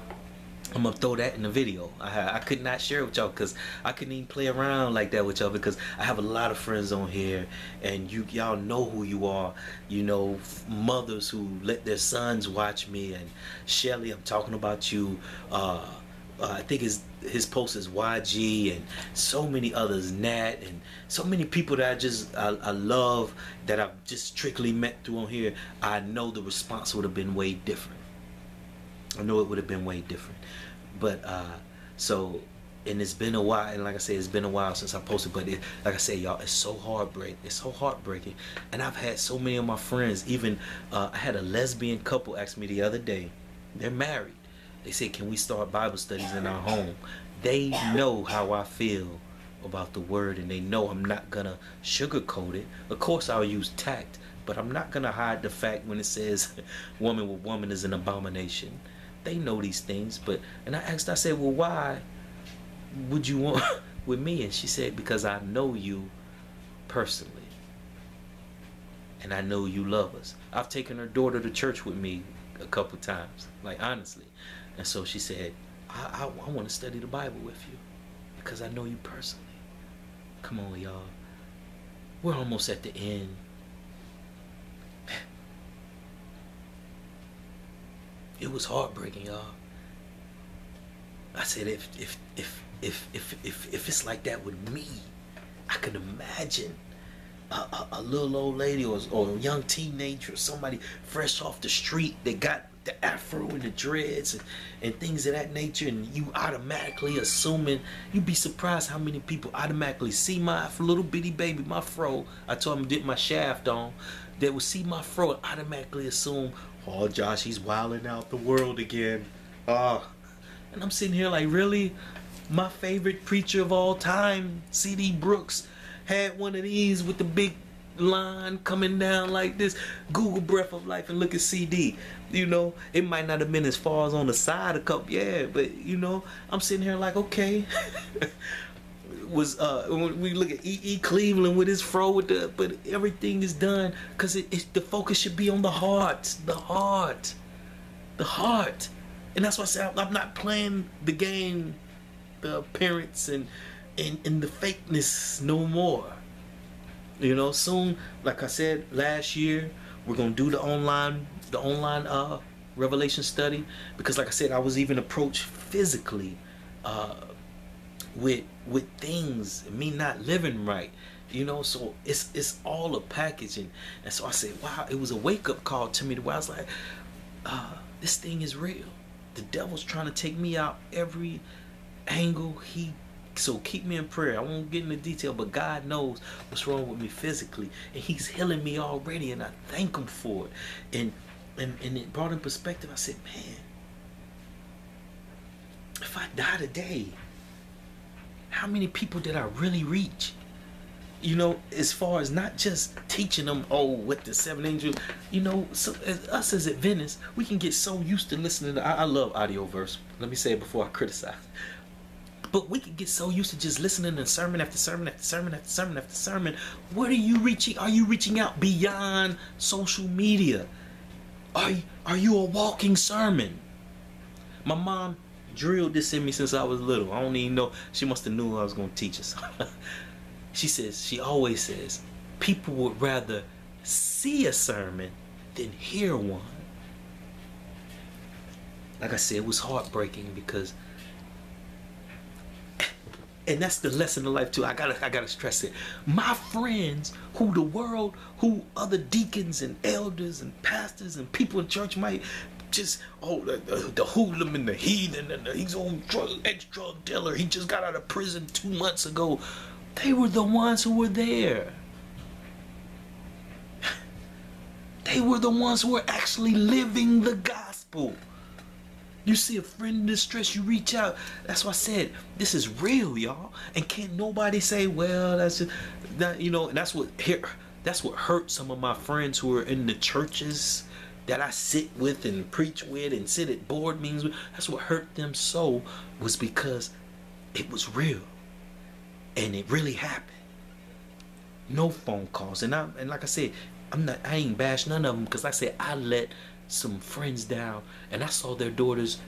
going to throw that in the video. I could not share it with y'all because I couldn't even play around like that with y'all, because I have a lot of friends on here, and y'all know who you are. You know, mothers who let their sons watch me, and Shelly, I'm talking about you. I think his post is YG, and so many others, Nat, and so many people that I love, that I've just strictly met through on here. I know the response would have been way different. I know it would have been way different. But so, and it's been a while, and like I said, it's been a while since I posted, but like I said, y'all, it's so heartbreaking. And I've had so many of my friends, even I had a lesbian couple ask me the other day. They're married. They said, can we start Bible studies in our home? They know how I feel about the word, and they know I'm not gonna sugarcoat it. Of course I'll use tact, but I'm not gonna hide the fact when it says woman with woman is an abomination. They know these things. And I said, well, why would you want with me? And she said, because I know you personally, and I know you love us. I've taken her daughter to church with me a couple times, like, honestly. And so she said, I want to study the Bible with you because I know you personally. Come on, y'all. We're almost at the end. It was heartbreaking, y'all. I said, if it's like that with me, I can imagine a little old lady or a young teenager or somebody fresh off the street that got the afro and the dreads and things of that nature, and you automatically assuming, you'd be surprised how many people automatically see my little bitty baby, my fro. I told him to dip my shaft on. They would see my fro and automatically assume, oh, Josh, he's wilding out the world again. And I'm sitting here like, really? My favorite preacher of all time, C.D. Brooks, had one of these with the big line coming down like this. Google Breath of Life and look at CD. You know, it might not have been as far as on the side a couple, yeah, but you know, I'm sitting here like, okay. Was when we look at E.E. Cleveland with his fro with the, but everything is done because the focus should be on the heart, the heart. And that's why I say I'm not playing the game, the appearance and the fakeness no more. You know, soon, like I said last year, we're gonna do the online revelation study, because like I said, I was even approached physically with things, me not living right, you know. So it's all a package, and so I said, wow, it was a wake-up call to me where I was like, this thing is real. The devil's trying to take me out every angle. So keep me in prayer. I won't get into detail, but God knows what's wrong with me physically, and he's healing me already, and I thank him for it. And it brought in perspective. I said, man, if I die today, how many people did I really reach? You know, as far as not just teaching them, with the 7 angels, you know, so us as Adventists, we can get so used to listening to, I love Audioverse. Let me say it before I criticize. But we can get so used to just listening to sermon after sermon after sermon after sermon after sermon. What are you reaching? Are you reaching out beyond social media? Are you a walking sermon? My mom drilled this in me since I was little. I don't even know. She must have knew I was going to teach us. She always says, people would rather see a sermon than hear one. Like I said, it was heartbreaking because, and that's the lesson of life too. I gotta stress it. My friends, who other deacons and elders and pastors and people in church might just, the hoodlum and the heathen and he's on ex-drug dealer, he just got out of prison 2 months ago. They were the ones who were there. They were the ones who were actually living the gospel. You see a friend in distress, you reach out. That's why I said, this is real, y'all. And can't nobody say, well, that's just, that, you know, and that's what hurt some of my friends who are in the churches that I sit with and preach with and sit at board meetings with. That's what hurt them so, was because it was real. And it really happened. No phone calls. And like I said, I ain't bash none of them, because like I said, I let some friends down, and I saw their daughters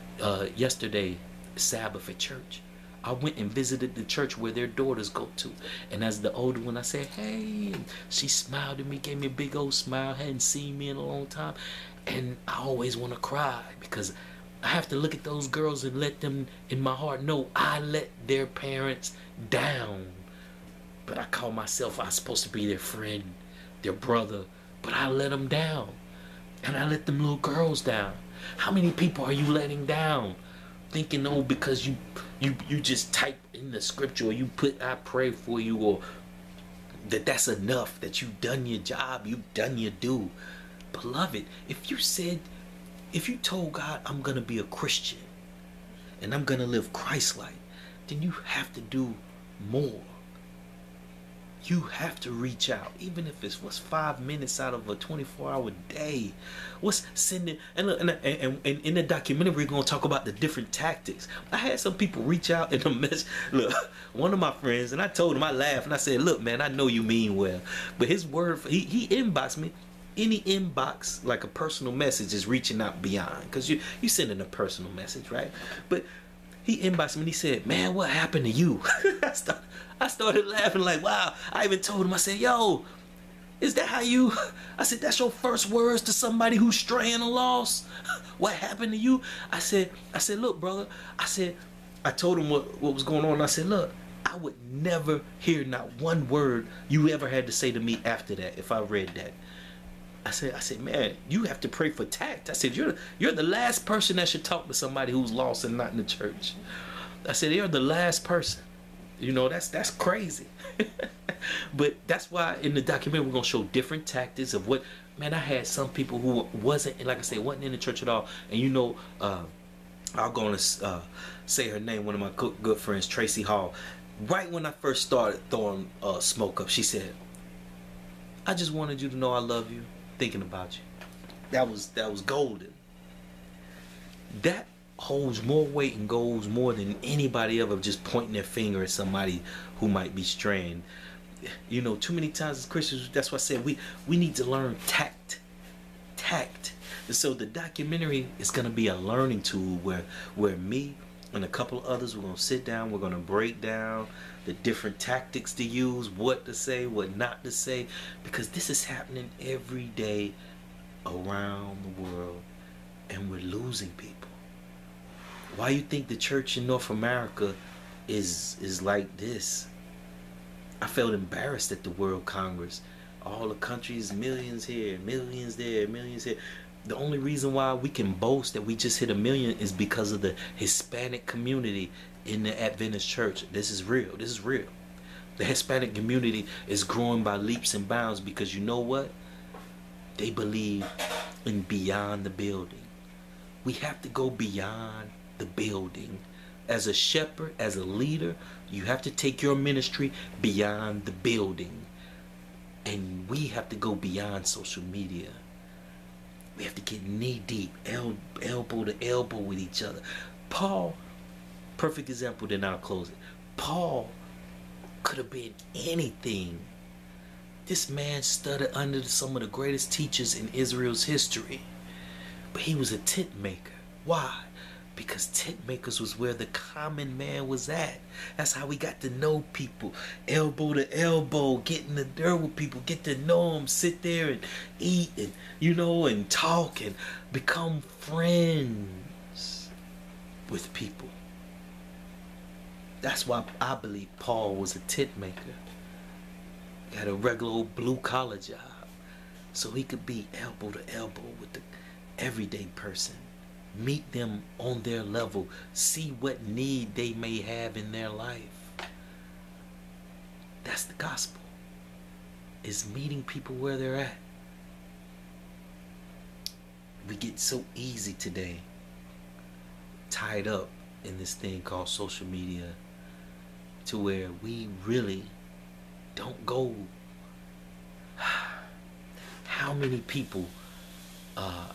yesterday, Sabbath at church. I went and visited the church where their daughters go to, and as the older one, I said, hey, and she smiled at me, gave me a big old smile, hadn't seen me in a long time, and I always want to cry, because I have to look at those girls and let them, in my heart, know I let their parents down. But I call myself, I'm supposed to be their friend, their brother, but I let them down. And I let them little girls down. How many people are you letting down? Thinking, because you just type in the scripture, or you put I pray for you, or that's enough, that you've done your job, you've done your due. Beloved, if you told God, I'm going to be a Christian and I'm going to live Christ-like, then you have to do more. You have to reach out, even if it's 5 minutes out of a 24-hour day. What's sending? And look, and in the documentary, we're gonna talk about the different tactics. I had some people reach out in a mess. Look, one of my friends, and I told him, I laughed, and I said, "Look, man, I know you mean well, but his word, he inboxed me. Any inbox, like a personal message, is reaching out beyond, because you sending a personal message, right? But he inboxed me and he said, man, what happened to you? I started laughing like, wow. I even told him, I said, yo, is that how you, I said, that's your first words to somebody who's straying or lost? What happened to you? I said, look, brother, I said, I told him what was going on. I said, look, I would never hear not one word you ever had to say to me after that if I read that. I said, man, you have to pray for tact. I said, you're the last person that should talk to somebody who's lost and not in the church. I said, you're the last person. You know, that's crazy. But that's why in the documentary we're gonna show different tactics of what. Man, I had some people who wasn't, like I said, wasn't in the church at all, and you know, I'm gonna say her name. One of my good friends, Tracy Hall. Right when I first started throwing smoke up, she said, "I just wanted you to know I love you, thinking about you." That was golden. That holds more weight and goes more than anybody ever just pointing their finger at somebody who might be straying. You know, too many times as Christians, that's why I said we need to learn tact. And so the documentary is going to be a learning tool where me and a couple of others, we're going to sit down, we're going to break down the different tactics to use, what to say, what not to say, because this is happening every day around the world, and we're losing people. Why you think the church in North America is like this? I felt embarrassed at the World Congress. All the countries, millions here, millions there, millions here. The only reason why we can boast that we just hit 1 million is because of the Hispanic community in the Adventist church. This is real. This is real. The Hispanic community is growing by leaps and bounds because you know what? They believe in beyond the building. We have to go beyond the building. As a shepherd, as a leader, you have to take your ministry beyond the building. And we have to go beyond social media. We have to get knee deep, elbow to elbow with each other. Paul, perfect example, then I'll close it. Paul could have been anything. This man studied under some of the greatest teachers in Israel's history. But he was a tent maker. Why? Because tent makers was where the common man was at. That's how we got to know people, elbow to elbow, get in the dirt with people, get to know them, sit there and eat and, you know, and talk and become friends with people. That's why I believe Paul was a tent maker. He had a regular old blue collar job, so he could be elbow to elbow with the everyday person. Meet them on their level. See what need they may have in their life. That's the gospel. Is meeting people where they're at. We get so easy today, tied up in this thing called social media, to where we really don't go. How many people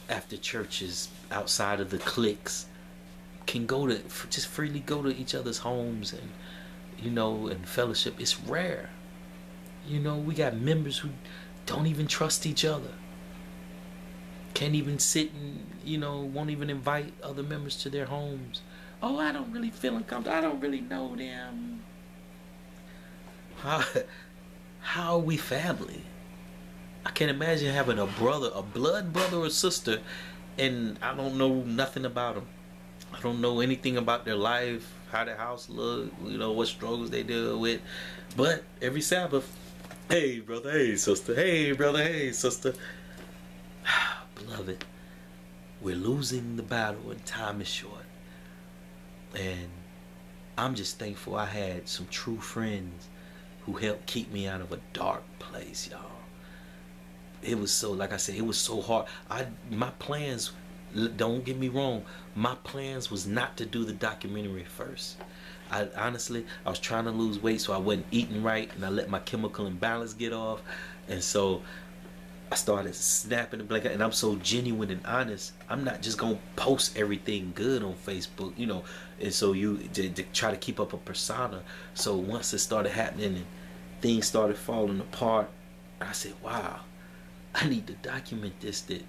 after churches, outside of the cliques, can go to just freely go to each other's homes and, you know, and fellowship? It's rare. You know, we got members who don't even trust each other, can't even sit and, you know, won't even invite other members to their homes. Oh, I don't really feel uncomfortable, I don't really know them. How are we family? I can't imagine having a brother, a blood brother or sister, and I don't know nothing about them. I don't know anything about their life, how their house look, you know, what struggles they deal with. But every Sabbath, hey brother, hey sister, hey brother, hey sister. Beloved, we're losing the battle and time is short. And I'm just thankful I had some true friends who helped keep me out of a dark place, y'all. It was so, like I said, it was so hard. My plans, don't get me wrong, my plans was not to do the documentary first. Honestly, I was trying to lose weight, so I wasn't eating right, and I let my chemical imbalance get off, and so I started snapping the blanket. And I'm so genuine and honest, I'm not just gonna post everything good on Facebook, you know, and so you to try to keep up a persona. So once it started happening and things started falling apart, I said, wow, I need to document this, that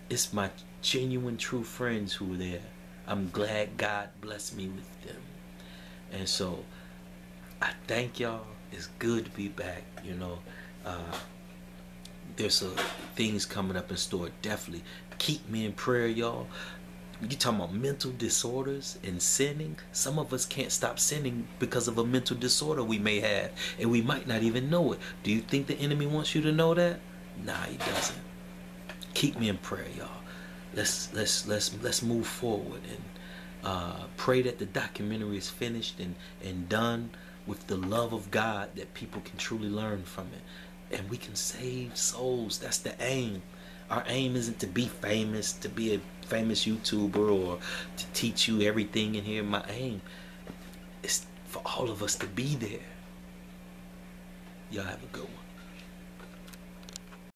it's my genuine true friends who were there. I'm glad God blessed me with them. And so I thank y'all. It's good to be back, you know. There's things coming up in store. Definitely keep me in prayer, y'all. You talking about mental disorders and sinning? Some of us can't stop sinning because of a mental disorder we may have, and we might not even know it. Do you think the enemy wants you to know that? Nah, he doesn't. Keep me in prayer, y'all. Let's move forward and pray that the documentary is finished and done with the love of God, that people can truly learn from it, and we can save souls. That's the aim. Our aim isn't to be famous, to be a famous YouTuber, or to teach you everything in here. My aim is for all of us to be there. Y'all have a good one.